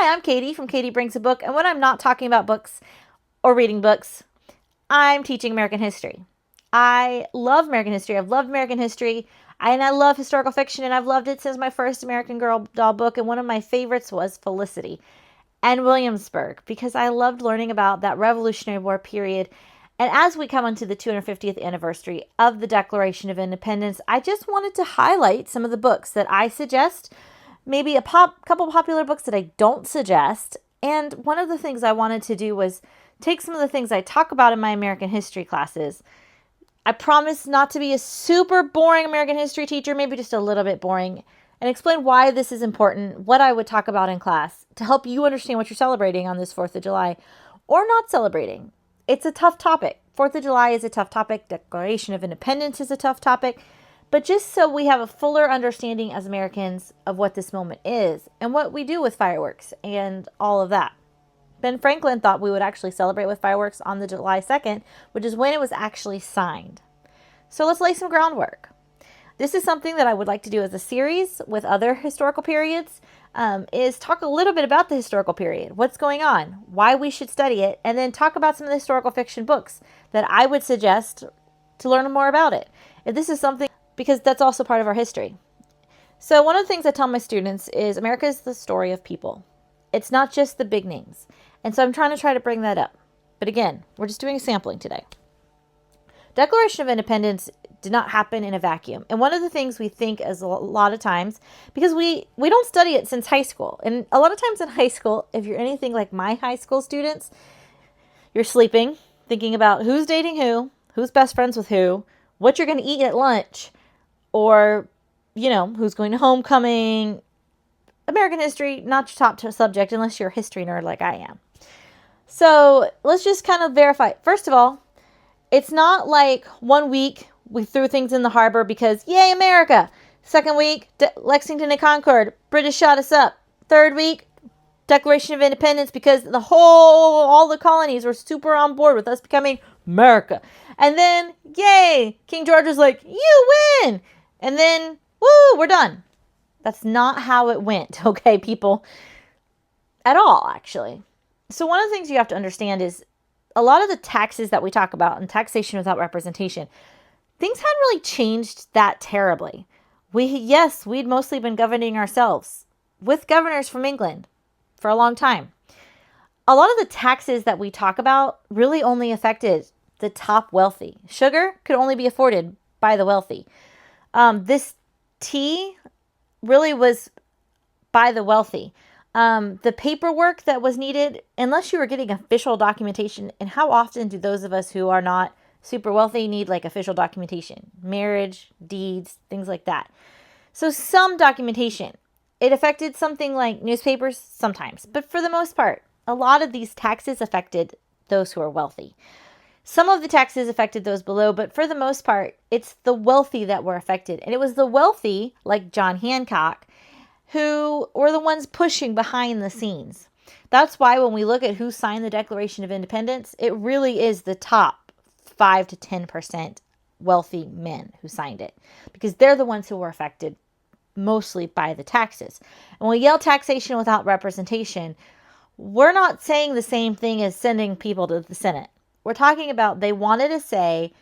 Hi, I'm Katie from Katie Brings a Book, and when I'm not talking about books or reading books, I'm teaching American history. I love American history. I've loved American history, and I love historical fiction, and I've loved it since my first American Girl doll book, and one of my favorites was Felicity and Williamsburg, because I loved learning about that Revolutionary War period. And as we come onto the 250th anniversary of the Declaration of Independence, I just wanted to highlight some of the books that I suggest, maybe a couple popular books that I don't suggest. And one of the things I wanted to do was take some of the things I talk about in my American history classes. I promise not to be a super boring American history teacher, maybe just a little bit boring, and explain why this is important, what I would talk about in class to help you understand what you're celebrating on this 4th of July or not celebrating. It's a tough topic. 4th of July is a tough topic. Declaration of Independence is a tough topic. But just so we have a fuller understanding as Americans of what this moment is and what we do with fireworks and all of that. Ben Franklin thought we would actually celebrate with fireworks on the July 2nd, which is when it was actually signed. So let's lay some groundwork. This is something that I would like to do as a series with other historical periods, is talk a little bit about the historical period, what's going on, why we should study it, and then talk about some of the historical fiction books that I would suggest to learn more about it. If this is something, because that's also part of our history. So one of the things I tell my students is America is the story of people. It's not just the big names. And so I'm trying to bring that up. But again, we're just doing a sampling today. Declaration of Independence did not happen in a vacuum. And one of the things we think as a lot of times, because we don't study it since high school. And a lot of times in high school, if you're anything like my high school students, you're sleeping, thinking about who's dating who's best friends with who, what you're going to eat at lunch, or, who's going to homecoming. American history, not your top subject unless you're a history nerd like I am. So let's just kind of verify. First of all, it's not like 1 week we threw things in the harbor because, yay, America. Second week, Lexington and Concord, British shot us up. Third week, Declaration of Independence because all the colonies were super on board with us becoming America. And then, yay, King George was like, you win. And then, woo, we're done. That's not how it went, okay, people? At all, actually. So one of the things you have to understand is a lot of the taxes that we talk about and taxation without representation, things hadn't really changed that terribly. We'd mostly been governing ourselves with governors from England for a long time. A lot of the taxes that we talk about really only affected the top wealthy. Sugar could only be afforded by the wealthy. This tea really was by the wealthy. The paperwork that was needed, unless you were getting official documentation, and how often do those of us who are not super wealthy need like official documentation? Marriage, deeds, things like that. So some documentation. It affected something like newspapers sometimes, but for the most part, a lot of these taxes affected those who are wealthy. Some of the taxes affected those below, but for the most part, it's the wealthy that were affected. And it was the wealthy, like John Hancock, who were the ones pushing behind the scenes. That's why when we look at who signed the Declaration of Independence, it really is the top 5 to 10% wealthy men who signed it, because they're the ones who were affected mostly by the taxes. And when we yell taxation without representation, we're not saying the same thing as sending people to the Senate. We're talking about they wanted a say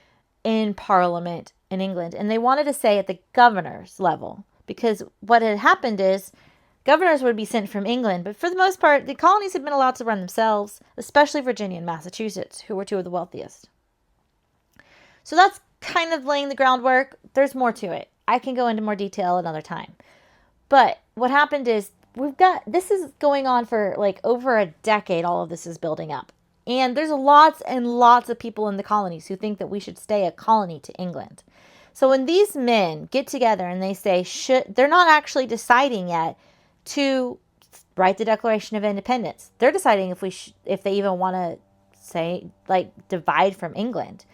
in Parliament in England, and they wanted a say at the governor's level, because what had happened is governors would be sent from England, but for the most part, the colonies had been allowed to run themselves, especially Virginia and Massachusetts, who were two of the wealthiest. So that's kind of laying the groundwork. There's more to it. I can go into more detail another time. But what happened is this is going on for like over a decade. All of this is building up. And there's lots and lots of people in the colonies who think that we should stay a colony to England. So when these men get together and they say, they're not actually deciding yet to write the Declaration of Independence. They're deciding if they even want to say, like, divide from England.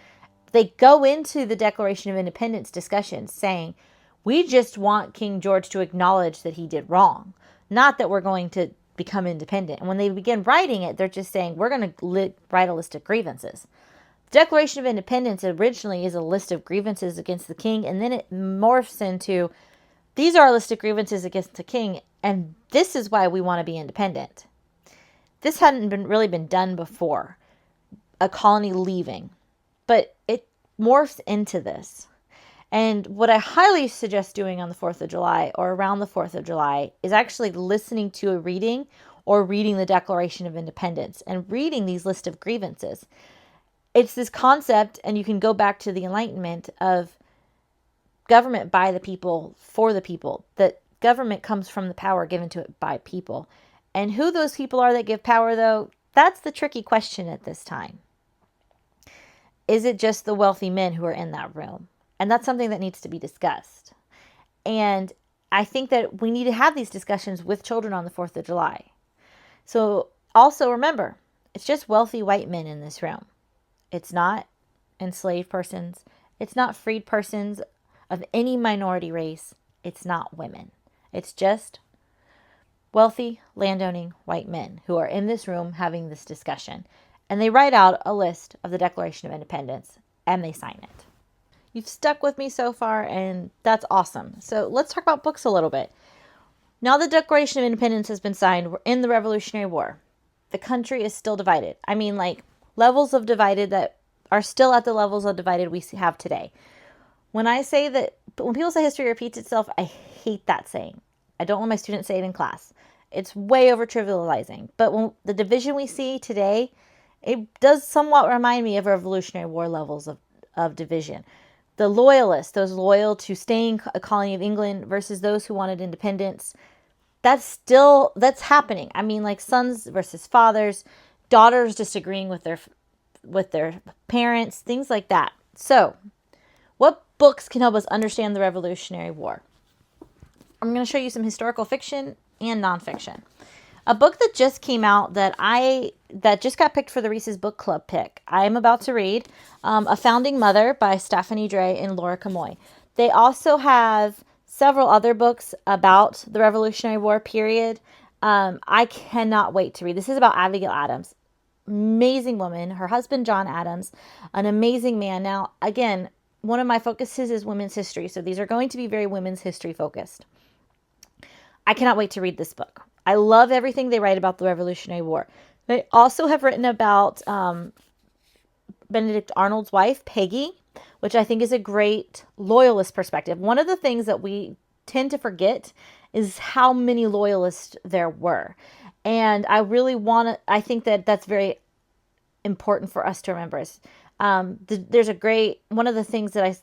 They go into the Declaration of Independence discussions saying, we just want King George to acknowledge that he did wrong, not that we're going to become independent. And when they begin writing it, they're just saying, we're going to write a list of grievances. The Declaration of Independence originally is a list of grievances against the king, and then it morphs into, these are a list of grievances against the king, and this is why we want to be independent. this hadn't really been done before, a colony leaving, but it morphs into this. And what I highly suggest doing on the 4th of July or around the 4th of July is actually listening to a reading or reading the Declaration of Independence and reading these list of grievances. It's this concept, and you can go back to the Enlightenment, of government by the people, for the people, that government comes from the power given to it by people. And who those people are that give power, though, that's the tricky question at this time. Is it just the wealthy men who are in that room? And that's something that needs to be discussed. And I think that we need to have these discussions with children on the 4th of July. So also remember, it's just wealthy white men in this room. It's not enslaved persons. It's not freed persons of any minority race. It's not women. It's just wealthy, landowning white men who are in this room having this discussion. And they write out a list of the Declaration of Independence and they sign it. You've stuck with me so far, and that's awesome. So let's talk about books a little bit. Now the Declaration of Independence has been signed. We're in the Revolutionary War. The country is still divided. I mean, like, levels of divided that are still at the levels of divided we have today. When I say that, when people say history repeats itself, I hate that saying. I don't want my students to say it in class. It's way over trivializing. But when the division we see today, it does somewhat remind me of Revolutionary War levels of division. The loyalists, those loyal to staying a colony of England versus those who wanted independence, that's happening. I mean, like sons versus fathers, daughters disagreeing with their parents, things like that. So, what books can help us understand the Revolutionary War? I'm going to show you some historical fiction and nonfiction. A book that just came out that just got picked for the Reese's Book Club pick. I'm about to read A Founding Mother by Stephanie Dray and Laura Camoy. They also have several other books about the Revolutionary War period. I cannot wait to read. This is about Abigail Adams. Amazing woman. Her husband, John Adams, an amazing man. Now, again, one of my focuses is women's history. So these are going to be very women's history focused. I cannot wait to read this book. I love everything they write about the Revolutionary War. They also have written about Benedict Arnold's wife, Peggy, which I think is a great loyalist perspective. One of the things that we tend to forget is how many loyalists there were. And I really I think that that's very important for us to remember. There's one of the things that I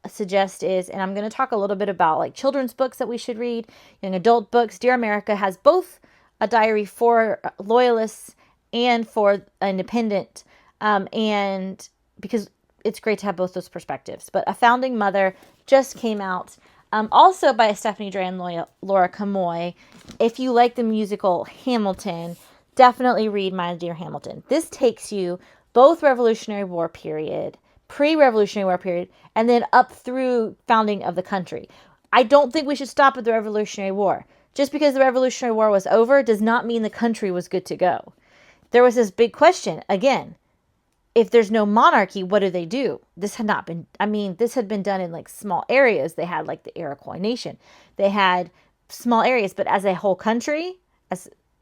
suggest is, and I'm going to talk a little bit about like children's books that we should read, young adult books. Dear America has both a diary for loyalists and for independent, and because it's great to have both those perspectives. But A Founding Mother just came out, also by Stephanie Dray and Laura Camoy. If you like the musical Hamilton, definitely read My Dear Hamilton. This takes you both Revolutionary War period, pre-Revolutionary War period, and then up through founding of the country. I don't think we should stop at the Revolutionary War. Just because the Revolutionary War was over does not mean the country was good to go. There was this big question, again, if there's no monarchy, what do they do? This had been done in like small areas. They had like the Iroquois Nation. They had small areas, but as a whole country,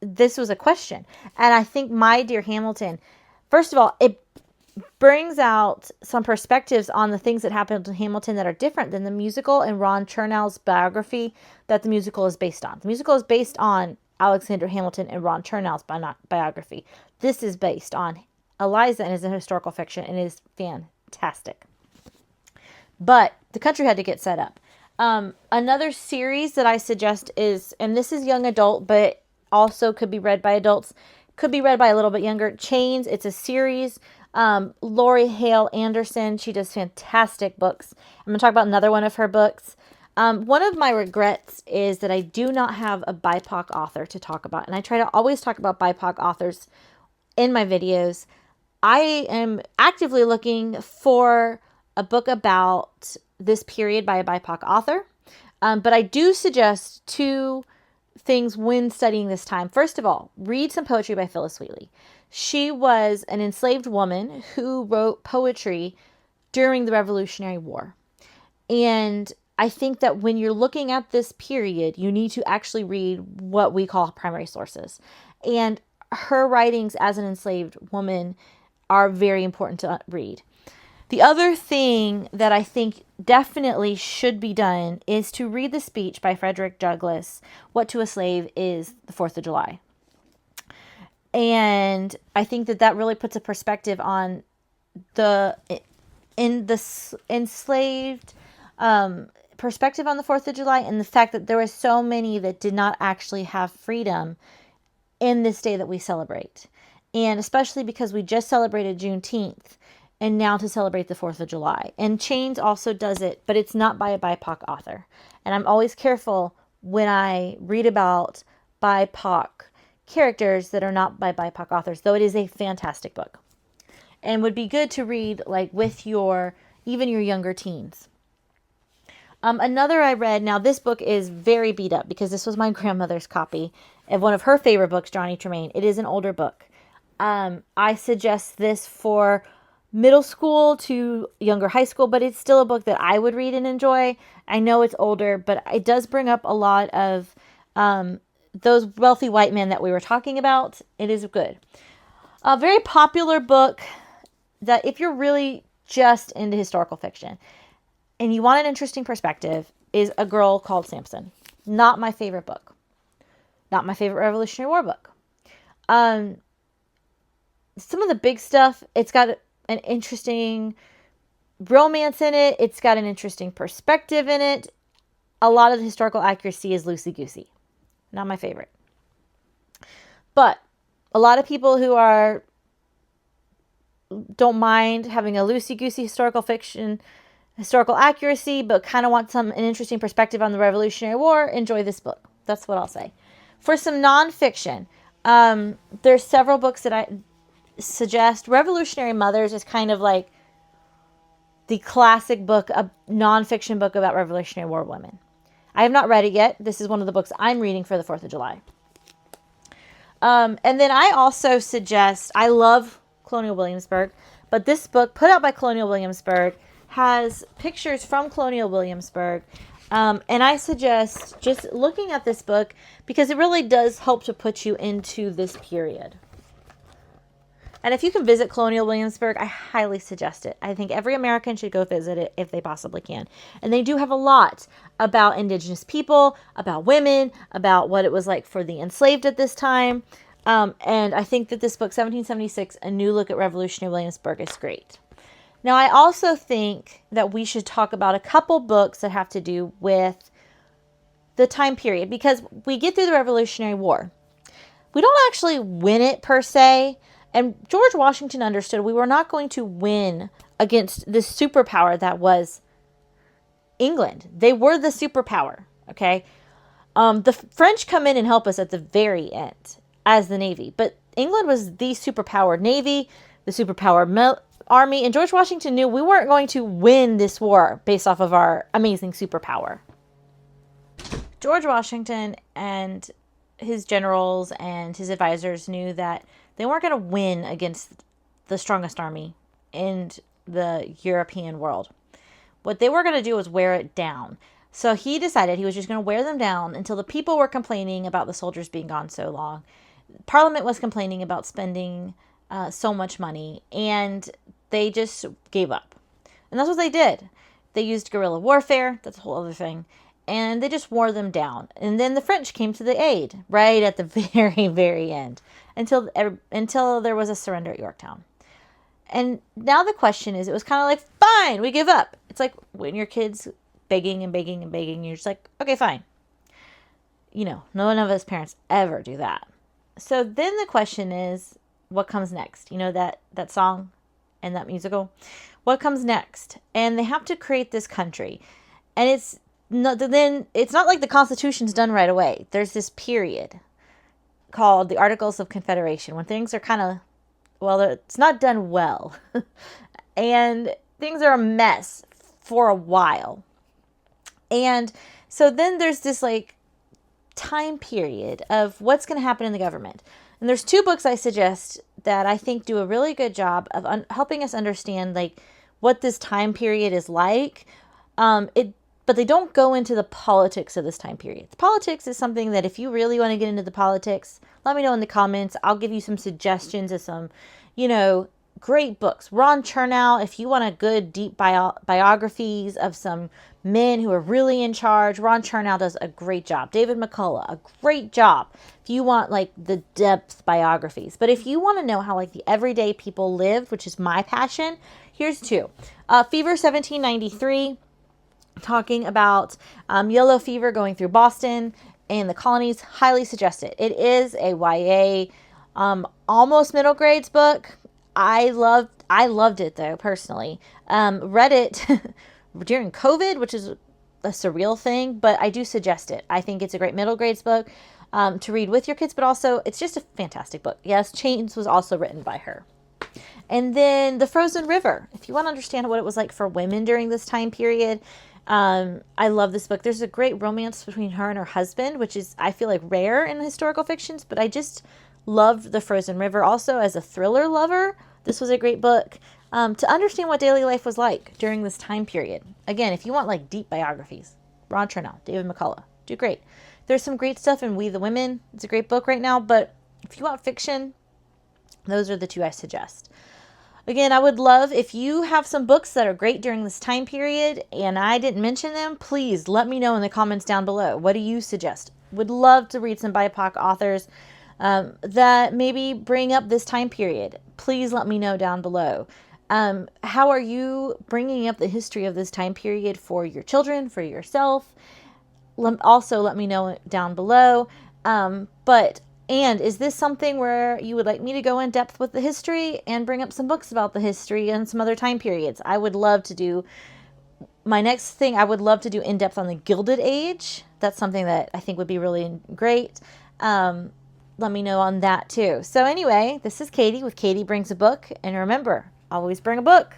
this was a question. And I think My Dear Hamilton, first of all, it brings out some perspectives on the things that happened to Hamilton that are different than the musical and Ron Chernow's biography that the musical is based on. The musical is based on Alexander Hamilton and Ron Chernow's biography. This is based on Eliza and is a historical fiction and is fantastic. But the country had to get set up. Another series that I suggest is, and this is young adult, but also could be read by adults, could be read by a little bit younger, Chains. It's a series. Lori Hale Anderson, she does fantastic books. I'm going to talk about another one of her books. One of my regrets is that I do not have a BIPOC author to talk about. And I try to always talk about BIPOC authors in my videos. I am actively looking for a book about this period by a BIPOC author. But I do suggest two things when studying this time. First of all, read some poetry by Phyllis Wheatley. She was an enslaved woman who wrote poetry during the Revolutionary War. And I think that when you're looking at this period, you need to actually read what we call primary sources. And her writings as an enslaved woman are very important to read. The other thing that I think definitely should be done is to read the speech by Frederick Douglass, What to a Slave is the 4th of July. And I think that really puts a perspective on the enslaved perspective on the 4th of July, and the fact that there were so many that did not actually have freedom in this day that we celebrate. And especially because we just celebrated Juneteenth, and now to celebrate the 4th of July. And Chains also does it, but it's not by a BIPOC author. And I'm always careful when I read about BIPOC characters that are not by BIPOC authors, though it is a fantastic book. And would be good to read like with even your younger teens. Another I read, now this book is very beat up because this was my grandmother's copy of one of her favorite books, Johnny Tremain. It is an older book. I suggest this for middle school to younger high school, but it's still a book that I would read and enjoy. I know it's older, but it does bring up a lot of those wealthy white men that we were talking about. It is good. A very popular book that if you're really just into historical fiction and you want an interesting perspective is A Girl Called Samson. Not my favorite book. Not my favorite Revolutionary War book. Some of the big stuff, it's got an interesting romance in it. It's got an interesting perspective in it. A lot of the historical accuracy is loosey-goosey. Not my favorite. But a lot of people who don't mind having a loosey-goosey historical fiction, historical accuracy, but kind of want an interesting perspective on the Revolutionary War, enjoy this book. That's what I'll say. For some nonfiction, there's several books that I suggest. Revolutionary Mothers is kind of like the classic book, a nonfiction book about Revolutionary War women. I have not read it yet. This is one of the books I'm reading for the 4th of July. And then I also suggest, I love Colonial Williamsburg, but this book put out by Colonial Williamsburg has pictures from Colonial Williamsburg. And I suggest just looking at this book because it really does help to put you into this period. And if you can visit Colonial Williamsburg, I highly suggest it. I think every American should go visit it if they possibly can. And they do have a lot about Indigenous people, about women, about what it was like for the enslaved at this time. And I think that this book, 1776, A New Look at Revolutionary Williamsburg, is great. Now, I also think that we should talk about a couple books that have to do with the time period, because we get through the Revolutionary War. We don't actually win it per se. And George Washington understood we were not going to win against this superpower that was England. They were the superpower, okay? The French come in and help us at the very end as the Navy. But England was the superpower Navy, the superpower Army. And George Washington knew we weren't going to win this war based off of our amazing superpower. George Washington and his generals and his advisors knew that they weren't going to win against the strongest army in the European world. What they were going to do was wear it down. So he decided he was just going to wear them down until the people were complaining about the soldiers being gone so long. Parliament was complaining about spending so much money, and they just gave up. And that's what they did. They used guerrilla warfare. That's a whole other thing. And they just wore them down. And then the French came to the aid right at the very, very end until there was a surrender at Yorktown. And now the question is, it was kind of like, fine, we give up. It's like when your kid's begging and begging and begging, you're just like, okay, fine. You know, none of us parents ever do that. So then the question is, what comes next? You know, that song and that musical? What comes next? And they have to create this country. And it's not like the Constitution's done right away. There's this period called the Articles of Confederation when things are kind of, well, it's not done well. And things are a mess for a while. And so then there's this like time period of what's going to happen in the government. And there's two books I suggest that I think do a really good job of helping us understand like what this time period is like. but they don't go into the politics of this time period. Politics is something that if you really want to get into the politics, let me know in the comments. I'll give you some suggestions of some, great books. Ron Chernow, if you want a good deep biographies of some men who are really in charge, Ron Chernow does a great job. David McCullough, a great job. If you want like the depth biographies. But if you want to know how like the everyday people lived, which is my passion, here's two. Fever 1793, talking about yellow fever going through Boston and the colonies. Highly suggest it. It is a YA, almost middle grades book. I loved it though, personally. Read it during COVID, which is a surreal thing, but I do suggest it. I think it's a great middle grades book to read with your kids, but also it's just a fantastic book. Yes, Chains was also written by her. And then The Frozen River. If you want to understand what it was like for women during this time period, I love this book. There's a great romance between her and her husband, which is, I feel like, rare in historical fictions, but I just loved The Frozen River. Also, as a thriller lover, this was a great book to understand what daily life was like during this time period. Again, if you want like deep biographies, Ron Chernow, David McCullough, do great. There's some great stuff in We the Women. It's a great book right now, but if you want fiction, those are the two I suggest. Again, I would love if you have some books that are great during this time period and I didn't mention them, please let me know in the comments down below. What do you suggest? Would love to read some BIPOC authors that maybe bring up this time period. Please let me know down below. How are you bringing up the history of this time period for your children, for yourself? Also, let me know down below. And is this something where you would like me to go in depth with the history and bring up some books about the history and some other time periods? I would love to do, my next thing, I would love to do in depth on the Gilded Age. That's something that I think would be really great. Let me know on that too. So anyway, this is Katie with Katie Brings a Book. And remember, always bring a book.